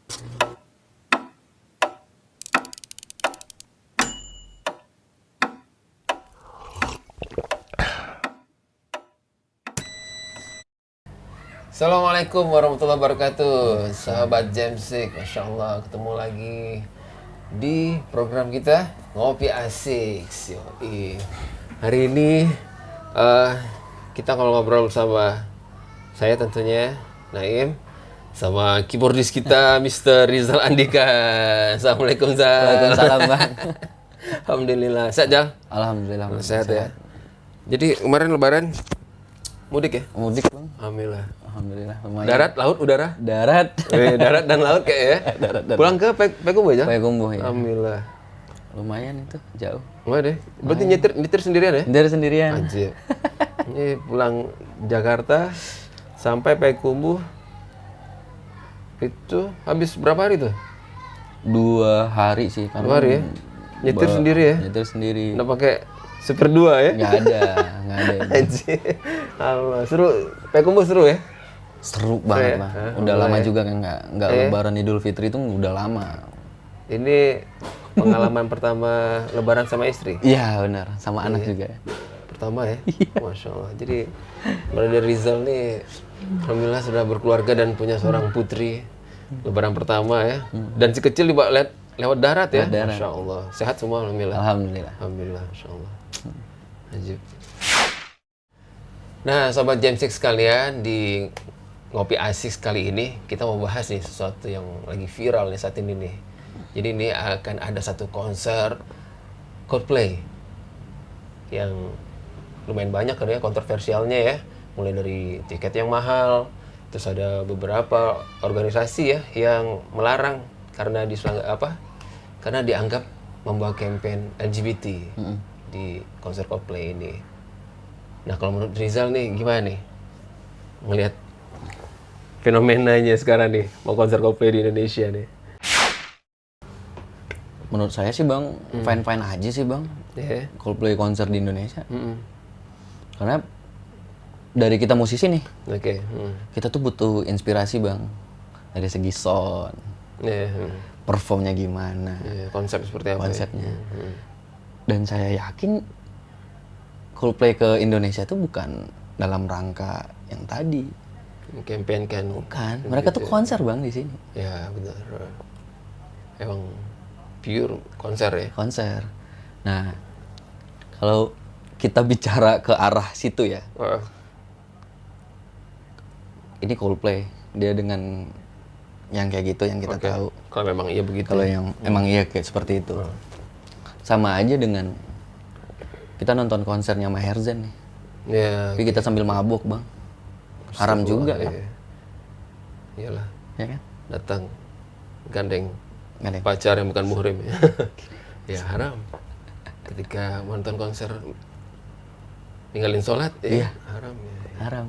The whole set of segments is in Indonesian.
Assalamualaikum warahmatullahi wabarakatuh, sahabat Jamsik. Masya Allah, ketemu lagi di program kita Ngopi Asik. Yoi. Hari ini kita kalau ngobrol sama saya tentunya Naim, sama keyboardis kita Mr. Rizal Andika. Assalamualaikum Zal. Waalaikumsalam Bang. Alhamdulillah. Sehat Zal? Alhamdulillah. Sehat ya. Jadi kemarin Lebaran mudik ya? Mudik Bang. Alhamdulillah. Alhamdulillah lumayan. Darat, laut, udara? Darat. Darat dan laut kayak ya. Pulang ke Payakumbuh aja? Payakumbuh ya. Alhamdulillah. Lumayan itu, jauh. Enggak deh. Berarti nyetir sendirian ya? Dari sendirian. Anjir. Ini pulang Jakarta sampai Payakumbuh itu habis berapa hari tuh? 2 hari sih kan. 2 hari ya? Nyetir sendiri ya? Nyetir sendiri. Nggak pakai seperdua ya? Nggak ada. Anjir. Allah, seru. Payakumbuh seru ya? Seru banget ya? Bang. Udah lama juga kan nggak Lebaran Idul Fitri itu udah lama. Ini pengalaman pertama Lebaran sama istri? Iya benar, sama anak juga. Pertama ya? Masya Allah. Jadi Brother Rizal nih alhamdulillah sudah berkeluarga dan punya seorang putri. Lebaran pertama ya. Dan si kecil lewat darat ya? Darat. Masya Allah. Sehat semua alhamdulillah. Alhamdulillah. Alhamdulillah, Masya Allah. Ajib. Nah, Sobat Jamsik sekalian, di Ngopi Asik kali ini kita mau bahas nih sesuatu yang lagi viral nih saat ini nih. Jadi ini akan ada satu konser Coldplay yang lumayan banyak kan ya kontroversialnya ya. Mulai dari tiket yang mahal, terus ada beberapa organisasi ya yang melarang karena karena dianggap membawa campaign LGBT di konser Coldplay ini. Nah, kalau menurut Rizal nih gimana nih ngelihat fenomenanya sekarang nih mau konser Coldplay di Indonesia nih? Menurut saya sih Bang, fine-fine aja sih Bang. Yeah. Coldplay konser di Indonesia. Karena dari kita musisi nih, Oke. kita tuh butuh inspirasi Bang. Dari segi sound, performnya gimana, Konsep seperti apa? konsepnya. Dan saya yakin Coldplay ke Indonesia tuh bukan dalam rangka yang tadi. Campaign kan? Bukan, mereka tuh konser Bang di sini. Ya benar. Emang pure konser ya? Konser. Nah, kalau kita bicara ke arah situ ya, Wah. ini Coldplay, dia dengan yang kayak gitu yang kita tahu. Kalau memang iya begitu. Kalau yang emang iya kayak seperti itu. Sama aja dengan kita nonton konsernya Maher Zain nih. Ya. Tapi kita sambil mabuk Bang. Haram juga kan. Iya. Iyalah. Ya kan? Datang gandeng Nggak ada yang- pacar yang bukan muhrim ya. Ya haram. Ketika nonton konser ninggalin sholat, Iya. haram ya. Haram.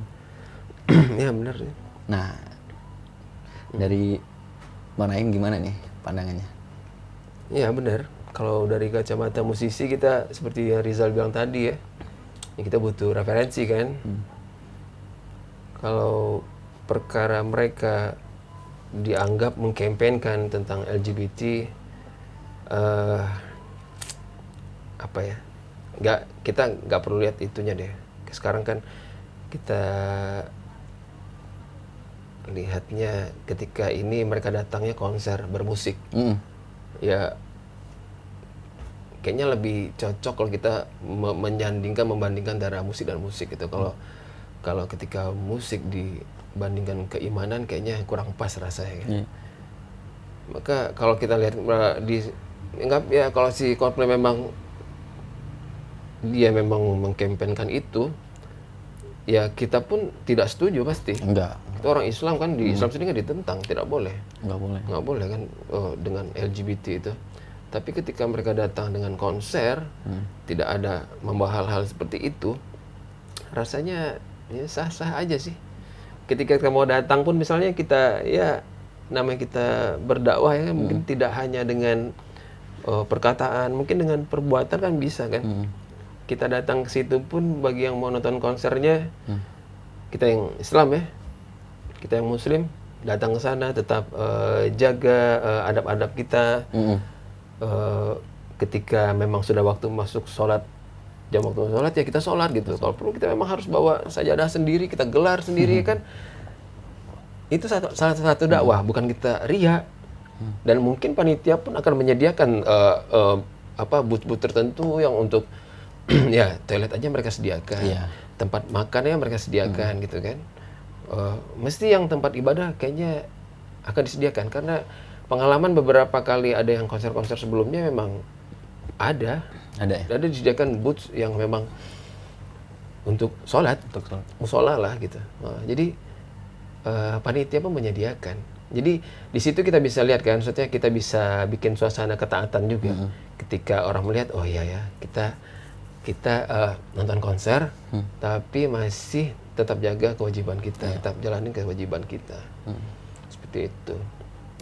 Ya benar ya. Nah, dari Manaim gimana nih pandangannya? Iya benar. Kalau dari kacamata musisi kita seperti yang Rizal bilang tadi ya, kita butuh referensi kan. Kalau perkara mereka dianggap mengkampanyekan tentang LGBT, apa ya? Kita nggak perlu lihat itunya deh. Sekarang kan kita lihatnya ketika ini mereka datangnya konser bermusik. Ya kayaknya lebih cocok kalau kita membandingkan antara musik dan musik gitu. Kalau ketika musik dibandingkan keimanan kayaknya kurang pas rasanya kan. Maka kalau kita lihat kalau si Coldplay memang dia memang mengkampanyekan itu, ya kita pun tidak setuju pasti. Enggak. Kita orang Islam kan, di Islam sendiri nggak ditentang, tidak boleh. Nggak boleh Kan dengan LGBT itu. Tapi ketika mereka datang dengan konser, tidak ada membawa hal-hal seperti itu, rasanya ya sah-sah aja sih. Ketika kita mau datang pun misalnya kita ya namanya kita berdakwah ya, mungkin tidak hanya dengan perkataan, mungkin dengan perbuatan kan bisa kan. Kita datang ke situ pun bagi yang mau nonton konsernya, kita yang Islam ya, kita yang Muslim, datang ke sana, tetap jaga adab-adab kita. Ketika memang sudah waktu masuk sholat, jam waktu sholat ya kita sholat gitu. Kalau perlu kita memang harus bawa sajadah sendiri, kita gelar sendiri kan. Itu salah satu dakwah, bukan kita ria. Dan mungkin panitia pun akan menyediakan booth-booth tertentu yang untuk ya toilet aja mereka sediakan, tempat makannya mereka sediakan gitu kan. Mesti yang tempat ibadah kayaknya akan disediakan, karena pengalaman beberapa kali ada yang konser-konser sebelumnya memang ada disediakan booth yang memang untuk sholat, musola lah gitu. Jadi panitia pun menyediakan. Jadi di situ kita bisa lihat kan, maksudnya kita bisa bikin suasana ketaatan juga. Ketika orang melihat, oh iya ya, kita nonton konser, tapi masih tetap jaga kewajiban kita, tetap jalanin kewajiban kita. Seperti itu.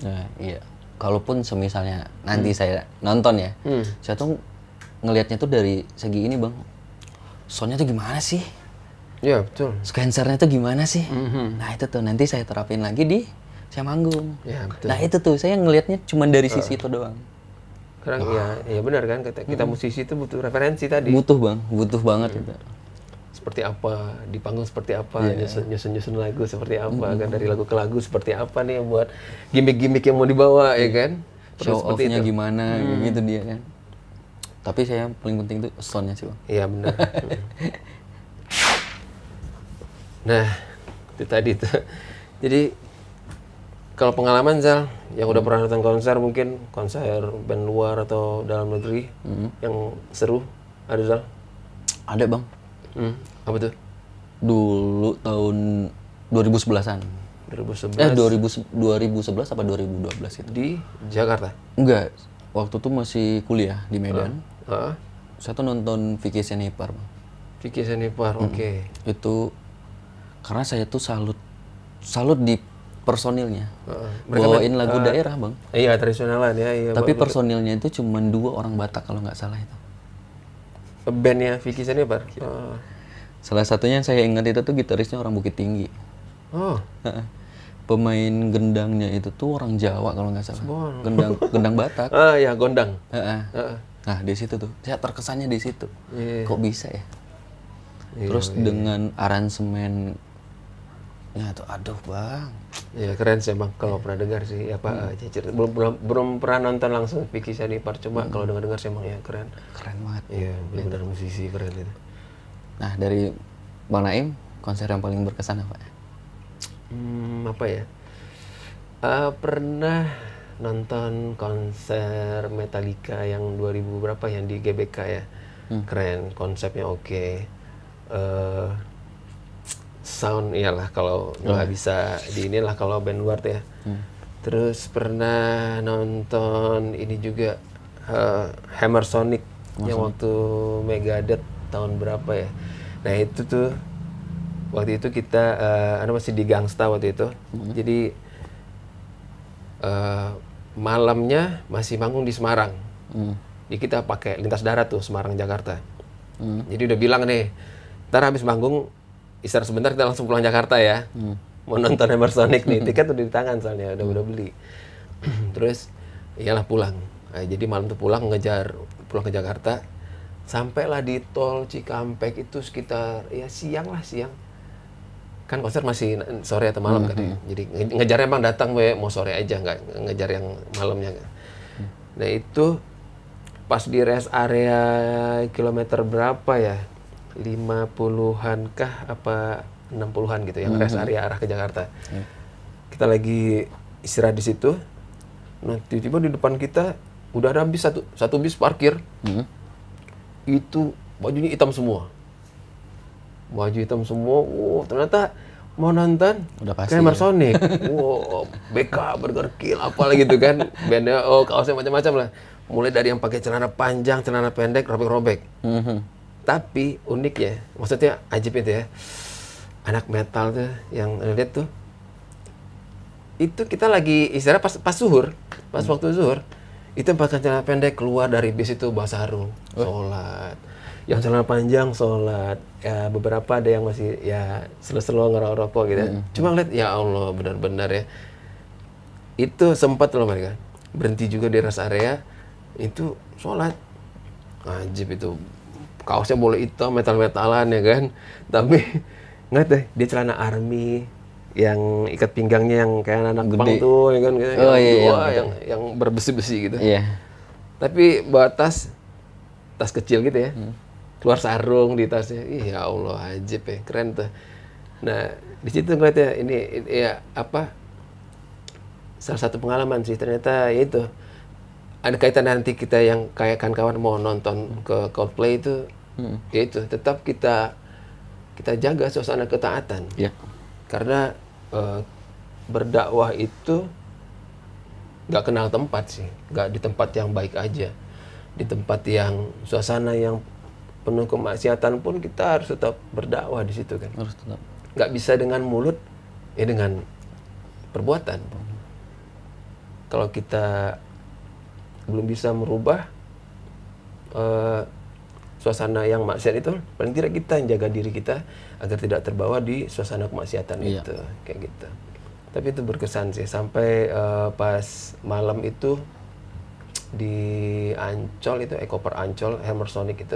Nah, iya. Kalaupun semisalnya nanti saya nonton ya, saya tuh ngelihatnya tuh dari segi ini bang, soundnya tuh gimana sih? Iya betul. Scansernya tuh gimana sih? Nah itu tuh nanti saya terapin lagi di saya manggung. Ya, betul. Nah itu tuh saya ngelihatnya cuma dari sisi itu doang. Karena ya benar kan, kita musisi itu butuh referensi tadi. Butuh banget gitu. Seperti apa di panggung, seperti apa nyusun lagu seperti apa kan, dari lagu ke lagu seperti apa nih yang buat gimmick-gimmick yang mau dibawa ya kan. Show off-nya gimana gitu dia kan. Tapi saya paling penting tuh sound-nya sih bang. Iya benar. Nah itu tadi tuh. Jadi kalau pengalaman Zal yang udah pernah nonton konser, mungkin konser band luar atau dalam negeri yang seru, ada Zal? Ada bang. Apa tuh? Dulu tahun 2011-an. 2011 apa 2012 itu? di Jakarta? Enggak, waktu itu masih kuliah di Medan. Heeh. Saya tuh nonton Vicky Senipar bang. Vicky Senipar, oke. Itu karena saya tuh salut di personilnya. Mereka Bawain lagu daerah bang. Iya, tradisionalan ya. Iya, Tapi personilnya itu cuma 2 orang Batak kalau nggak salah itu. bandnya Vicky Senipar? Salah satunya yang saya ingat itu tuh gitarisnya orang Bukit Tinggi. Oh. Pemain gendangnya itu tuh orang Jawa kalau nggak salah. Gendang Batak. Ya, gondang. Nah di situ tuh, saya terkesannya di situ. Kok bisa ya? Iya, Terus dengan aransemen, ya tuh aduh bang. Ya keren sih bang, kalau pernah dengar sih apa belum pernah nonton langsung Vicky Senipar, cuma kalau dengar sih emang ya keren. Keren banget. Iya, benar-benar musisi keren itu. Nah dari Bang Naim, konser yang paling berkesan apa? Apa ya? Pernah nonton konser Metallica yang 2000 berapa yang di GBK ya. Keren, konsepnya oke. Sound iyalah kalau nggak bisa di inilah kalau band luar ya. Terus pernah nonton ini juga Hammer Sonic yang waktu Megadeth tahun berapa ya. Nah itu tuh waktu itu kita masih di Gangsta waktu itu. Jadi malamnya masih manggung di Semarang. Jadi kita pakai lintas darat tuh Semarang Jakarta. Jadi udah bilang nih, ntar habis manggung istirahat sebentar kita langsung pulang Jakarta ya. Mau nonton Hammer Sonic nih, tiket udah di tangan soalnya udah beli. Terus iyalah pulang. Jadi malam tuh pulang ke Jakarta. Sampailah di tol Cikampek itu sekitar ya siang. Kan konser masih sore atau malam kan ya. Jadi ngejar emang datang mau sore aja, nggak ngejar yang malamnya. Nah itu pas di rest area kilometer berapa ya? 50-an kah apa 60-an gitu yang rest area arah ke Jakarta. Kita lagi istirahat di situ. Nah, tiba-tiba di depan kita udah ada bis satu bis parkir. Itu bajunya hitam semua. Baju hitam semua. Ternyata mau nonton udah pasti Hammer Sonic. BK Burger Kill apalah gitu kan. Bandnya kaosnya macam-macam lah. Mulai dari yang pakai celana panjang, celana pendek, robek-robek. Tapi uniknya, maksudnya ajib itu ya. Anak metal tuh yang lihat tuh. Itu kita lagi istirahat pas zuhur, pas waktu zuhur. Itu yang pakai celana pendek keluar dari bis itu bawa sarung, sholat. Yang celana panjang sholat. Ya beberapa ada yang masih ya selo-selo ngerokok gitu. Cuma ngeliat ya Allah benar-benar ya. Itu sempat loh mereka berhenti juga di rest area itu sholat. Ajib itu. Kaosnya boleh hitam metal-metalan ya kan. Tapi nggak deh dia celana army yang ikat pinggangnya yang kayak anak pang tuh ya kan gitu. Yang berbesi-besi gitu. Iya. Tapi bawa tas kecil gitu ya. Keluar sarung di tasnya. Ih ya Allah ajib ya, keren tuh. Nah, di situ ngeliatnya ini ya apa? Salah satu pengalaman sih ternyata ya itu. Ada kaitan nanti kita yang kayak kawan mau nonton ke Coldplay itu ya itu tetap kita jaga suasana ketaatan. Iya. Karena berdakwah itu nggak kenal tempat sih, nggak di tempat yang baik aja, di tempat yang suasana yang penuh kemaksiatan pun kita harus tetap berdakwah di situ kan. Harus tetap. Nggak bisa dengan mulut, ya dengan perbuatan. Kalau kita belum bisa merubah suasana yang maksiat itu, paling tidak kita yang jaga diri kita agar tidak terbawa di suasana kemaksiatan itu, kayak gitu. Tapi itu berkesan sih sampai pas malam itu di Ancol itu Ekoper Ancol Hammer Sonic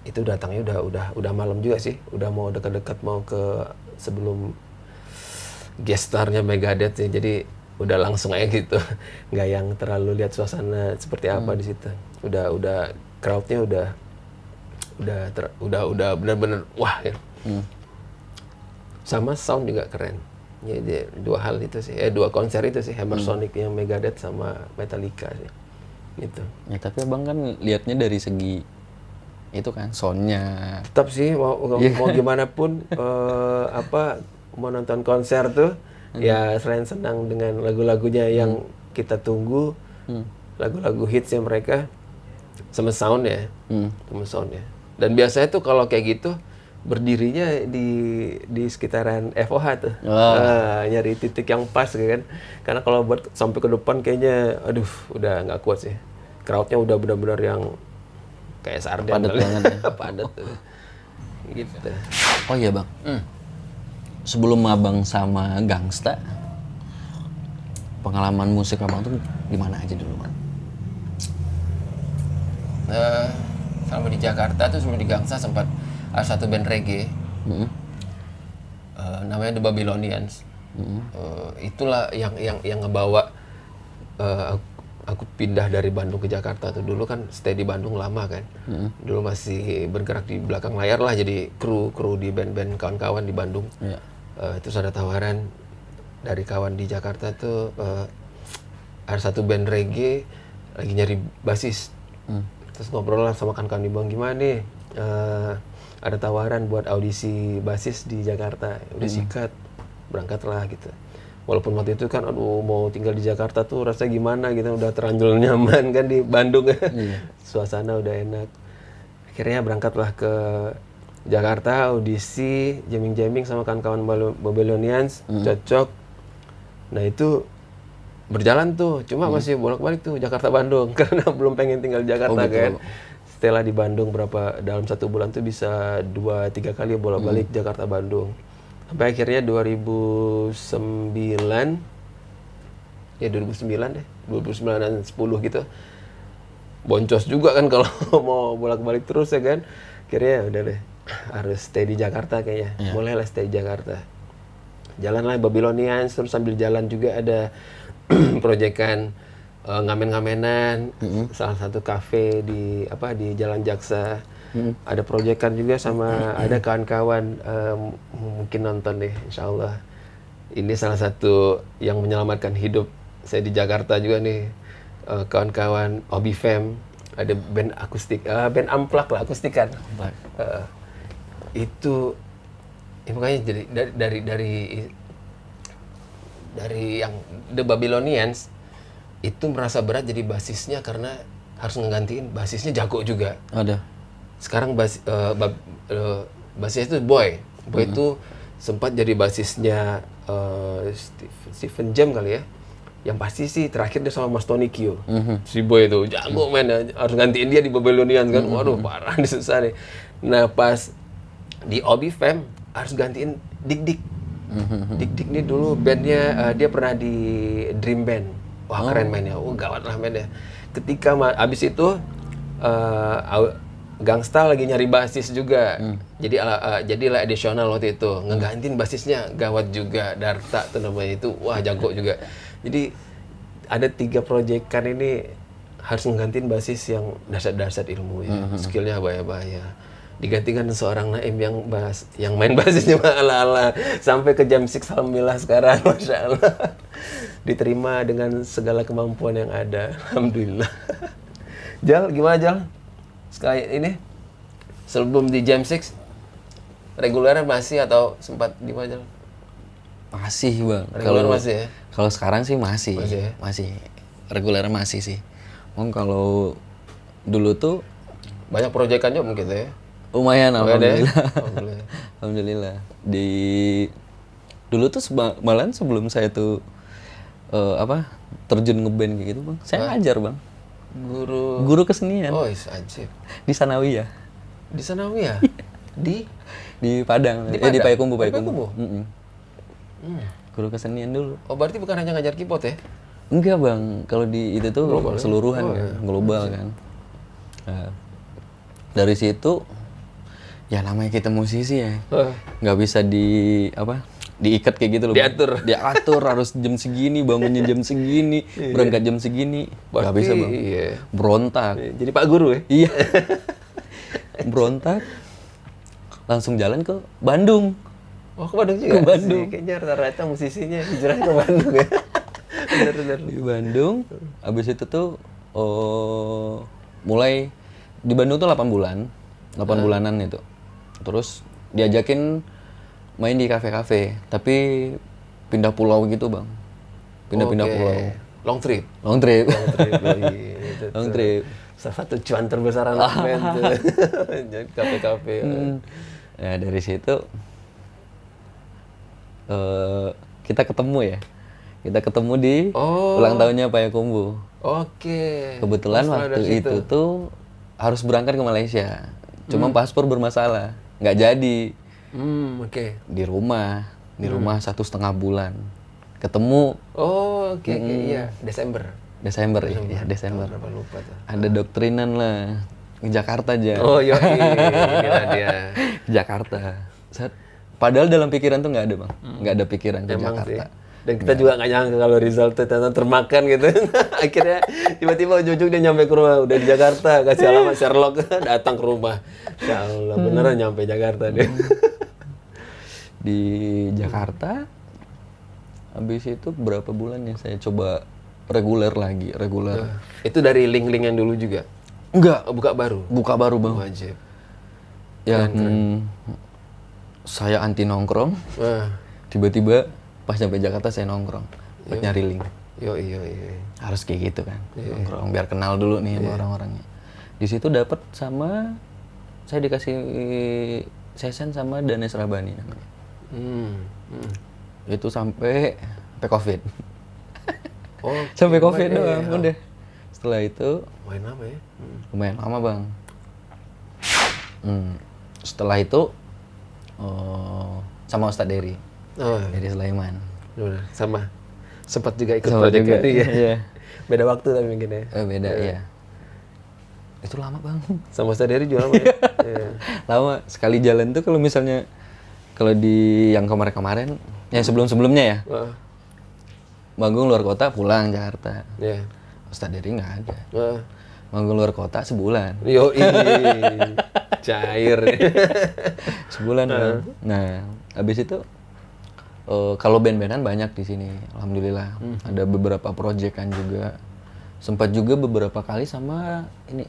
itu datangnya udah malam juga sih, udah mau dekat-dekat mau ke sebelum guest star-nya Megadeth sih, jadi udah langsung aja gitu, nggak yang terlalu lihat suasana seperti apa di situ. Udah crowd-nya udah benar-benar wah ya. Sama sound juga keren. Jadi dua hal itu sih, dua konser itu sih, Hammer Sonic yang Megadeth sama Metallica sih. Gitu. Ya tapi abang kan lihatnya dari segi itu kan soundnya. Tetap sih mau gimana pun mau nonton konser tuh ya selain senang dengan lagu-lagunya yang kita tunggu, lagu-lagu hitsnya mereka sama soundnya, sama soundnya. Dan biasanya tuh kalau kayak gitu berdirinya di sekitaran FOH tuh, nyari titik yang pas kan. Karena kalau buat sampai ke depan kayaknya, aduh, udah nggak kuat sih. Crowdnya udah benar-benar yang kayak sarden, padat banget ya. Padat tuh. Gitu. Oh iya bang, sebelum abang sama Gangsta, pengalaman musik abang tuh di mana aja dulu bang? Selama di Jakarta tuh sebelum di Gangsta sempat ada satu band reggae, namanya The Babylonians. Itulah yang ngebawa aku pindah dari Bandung ke Jakarta tuh. Dulu kan stay di Bandung lama kan. Dulu masih bergerak di belakang layar lah, jadi kru di band-band kawan-kawan di Bandung. Terus ada tawaran dari kawan di Jakarta tuh, ada satu band reggae lagi nyari basis. Terus ngobrol lah sama kawan-kawan di Bang, gimana nih? Ada tawaran buat audisi basis di Jakarta. Udah sikat, berangkatlah gitu. Walaupun waktu itu kan aduh mau tinggal di Jakarta tuh rasanya gimana gitu, udah terlanjur nyaman kan di Bandung. Suasana udah enak. Akhirnya berangkatlah ke Jakarta, audisi, jamming-jamming sama kawan-kawan Babylonians, cocok. Nah itu berjalan tuh, cuma masih bolak-balik tuh Jakarta-Bandung karena belum pengen tinggal di Jakarta kan. Setelah di Bandung dalam 1 bulan tuh bisa 2-3 kali bolak-balik Jakarta-Bandung. Sampai akhirnya 2009 deh, 2009 dan 10 gitu. Boncos juga kan kalau mau bolak-balik terus ya kan. Akhirnya udah deh, harus stay di Jakarta kayaknya. Mulailah stay di Jakarta. Jalanlah Babylonians, terus sambil jalan juga ada proyekan ngamen-ngamenan, salah satu kafe di Jalan Jaksa. Ada proyekan juga sama ada kawan-kawan, mungkin nonton deh, insya Allah. Ini salah satu yang menyelamatkan hidup saya di Jakarta juga nih, kawan-kawan Obi Fam, ada band akustik, band amplak lah, akustikan. Itu makanya jadi dari yang The Babylonians itu merasa berat jadi basisnya karena harus ngegantiin basisnya jago juga. Ada. Sekarang basisnya itu Boy itu sempat jadi basisnya Stephen Jam kali ya, Yang pasti sih terakhir dia sama Mas Tony Kyo. Si Boy itu jago men, harus gantiin dia di Babylonians kan. Waduh, parah nih, susah nih. Nah, pas di Obi Fam harus gantiin Dik Dik. Dik Dik nih dulu bandnya dia pernah di Dream Band. Wah, keren mainnya. Gawat lah mainnya. Ketika abis itu Gangsta lagi nyari basis juga. Jadilah additional waktu itu. Ngegantiin basisnya gawat juga. Darta tuh namanya itu. Wah, jago juga. Jadi ada 3 proyekan ini harus menggantiin basis yang dasar-dasar ilmu ya. Skillnya bahaya-bahaya. Digantikan seorang Naim yang main basisnya ala-ala sampai ke Jam 6 alhamdulillah sekarang, Masya Allah. Diterima dengan segala kemampuan yang ada, alhamdulillah. Jal, gimana Jal? Sekali ini sebelum di Jam 6 regulernya masih atau sempat di mana Jal? Masih bang. Reguler masih ya? Kalau sekarang sih masih. Masih ya? Masih. Reguler masih sih. Kalau dulu tuh Banyak proyekannya mungkin ya? lumayan, alhamdulillah. Alhamdulillah. Alhamdulillah. Dulu tuh malahan sebelum saya tuh terjun ngeband kayak gitu bang, saya ngajar bang. Guru kesenian. Oh, ajib. Di Sanawiyah. Di Sanawiyah? Di Padang. Di Di Padang? Payakumbuh. Payakumbuh? Guru kesenian dulu. Oh, berarti bukan hanya ngajar keyboard ya? Enggak bang, kalau di itu tuh Global, ya? keseluruhan Oh, kan, ya. global kan. Nah, dari situ ya namanya kita musisi ya, nggak bisa diikat kayak gitu loh. Diatur harus jam segini, bangunnya jam segini, berangkat jam segini, nggak bisa bang. Iya. Berontak. Jadi Pak Guru ya? Iya. Berontak. Langsung jalan ke Bandung. Oh, ke Bandung juga? Ke Bandung. Kayaknya rata-rata musisinya hijrah ke Bandung ya? Bener-bener. Di Bandung, abis itu tuh mulai di Bandung tuh 8 bulan, 8 bulanan itu. Terus diajakin main di kafe-kafe, tapi pindah pulau gitu bang, pindah-pindah Oke. pulau. Long trip? Long trip. Itu Long tuh trip. salah satu cuan terbesar anak band tuh. Jadi kafe-kafe. Ya dari situ kita ketemu ya. Kita ketemu di ulang tahunnya Payakumbuh. Oke. Kebetulan Setelah waktu dari situ. itu tuh harus berangkat ke Malaysia. Cuma paspor bermasalah, nggak jadi. Oke. Di rumah 1,5 bulan. Ketemu Oh, oke. Iya, Desember. Desember ya, Desember. Berapa lupa tuh. Ada doktrinan lah. Ke Jakarta aja. Oh, iya. Inilah dia. Jakarta. Padahal dalam pikiran tuh nggak ada bang, nggak ada pikiran ke Emang sih. Jakarta. Dan kita juga nggak nyangka kalau Rizal tuh ternyata termakan gitu. Akhirnya tiba-tiba ujung-ujung dia nyampe ke rumah. Udah di Jakarta, kasih alamat Sherlock, datang ke rumah. Insya Allah, beneran nyampe Jakarta dia. Di Jakarta, habis itu berapa bulan ya saya coba reguler lagi, reguler. Itu dari link-link yang dulu juga? Enggak, Oh, buka baru? buka baru bang. Wajib. Ya, saya anti nongkrong. Wah. Tiba-tiba pas sampai Jakarta saya nongkrong, buat nyari link. Iya. Harus kayak gitu kan, nongkrong biar kenal dulu nih sama orang-orangnya. Di situ dapat saya dikasih session sama Danes Rabani namanya. Itu sampai COVID. Oh, Sampai COVID lumayan, doang, ya. udah. Setelah itu Main apa ya? lumayan lama bang. Setelah itu sama Ustadz Dery Oh, dari Sulaiman. bener. Sama. Sempat juga ikut Sama project juga, itu ya. iya. Beda waktu tapi mungkin ya. Beda ya. Itu lama bang. Sama Ustadz Dery juga lama ya? Iya. Lama sekali jalan tuh kalau misalnya di yang kemarin-kemarin, yang sebelum-sebelumnya ya, Wah. manggung luar kota pulang Jakarta. Iya. Ustadz Dery nggak ada. Wah. Manggung luar kota sebulan. Yo, cair. Sebulan bang. Nah, habis itu kalau band-bandan banyak di sini, alhamdulillah. Ada beberapa proyekan juga. Sempat juga beberapa kali sama ini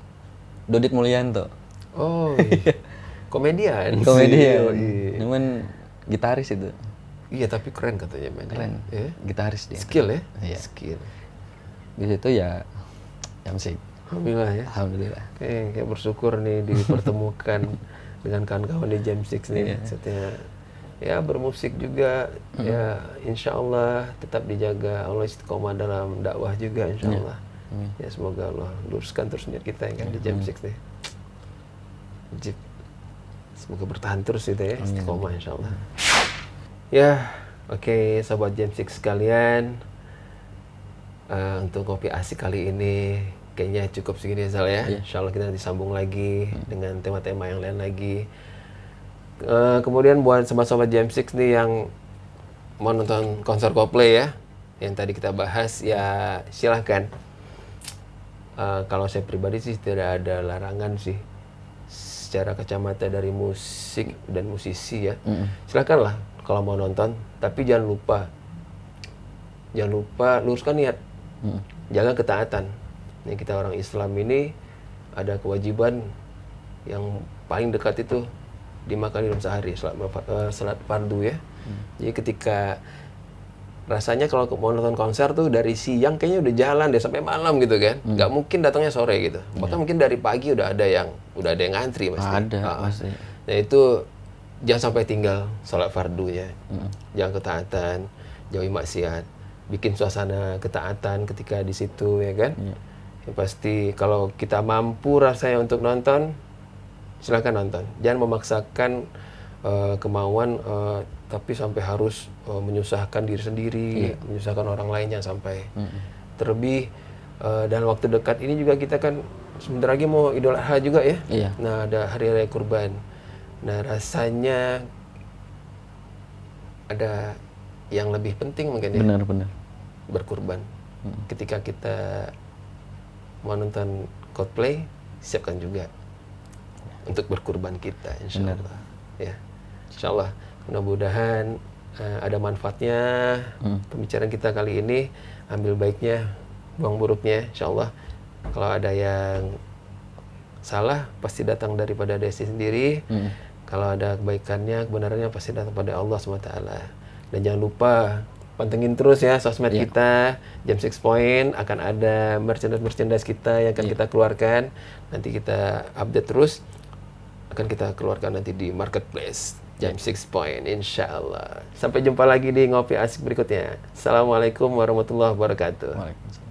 Dodit Mulyanto. Oh, iya. Komedian. Komedian. Iya. Cuman gitaris itu. Iya, tapi keren katanya mainnya. Keren. Ya. Gitaris dia. Skill ya? Iya. Skill. Di situ ya musik. Alhamdulillah ya. Alhamdulillah. Kayak bersyukur nih dipertemukan dengan kawan-kawan di Jam 6 nih. Maksudnya ya bermusik juga, ya insya Allah tetap dijaga, Allah istiqomah dalam dakwah juga insya Allah. Ya semoga Allah luruskan terus niat kita yang kan di Jam 6 nih. Semoga bertahan terus itu ya, istiqomah insya Allah. Ya, oke, sobat Jam 6 sekalian, untuk ngopi asik kali ini kayaknya cukup segini Zal ya. Insya Allah kita nanti sambung lagi dengan tema-tema yang lain lagi. Kemudian buat sobat-sobat Jam 6 nih yang mau nonton konser Coldplay ya, yang tadi kita bahas, ya silahkan. Kalau saya pribadi sih tidak ada larangan sih secara kacamata dari musik dan musisi ya. Silakanlah kalau mau nonton, tapi jangan lupa luruskan niat, jaga ketaatan. Ini kita orang Islam ini ada kewajiban yang paling dekat itu 5 kali dalam sehari, salat fardu ya. Jadi ketika rasanya kalau mau nonton konser tuh dari siang kayaknya udah jalan deh sampai malam gitu kan. Nggak mungkin datangnya sore gitu. Bahkan mungkin dari pagi udah ada yang ngantri pasti. Pasti. Nah itu jangan sampai tinggal salat fardunya. Jangan ketaatan, jauhi maksiat. Bikin suasana ketaatan ketika di situ ya kan. Yang pasti kalau kita mampu rasanya untuk nonton, silakan nonton. Jangan memaksakan kemauan tapi sampai harus menyusahkan diri sendiri, menyusahkan orang lain, jangan sampai. Terlebih dalam waktu dekat ini juga kita kan sebentar lagi mau Idul Adha juga ya. Nah, ada hari raya kurban. Nah, rasanya ada yang lebih penting mungkin ya. Benar. Berkurban. Ketika kita mau nonton Coldplay, siapkan juga untuk berkurban kita, insya Allah. Ya, insya Allah. Mudah-mudahan ada manfaatnya pembicaraan kita kali ini. Ambil baiknya, buang buruknya, insya Allah. Kalau ada yang salah, pasti datang daripada diri sendiri. Kalau ada kebaikannya, kebenarannya pasti datang pada Allah SWT. Dan jangan lupa pantengin terus ya sosmed kita, Jam 6 Point, akan ada merchandise kita yang akan kita keluarkan. Nanti kita update terus, akan kita keluarkan nanti di marketplace Jam 6 Point, insya Allah. Sampai jumpa lagi di Ngopi Asik berikutnya. Assalamualaikum warahmatullahi wabarakatuh. Waalaikumsalam.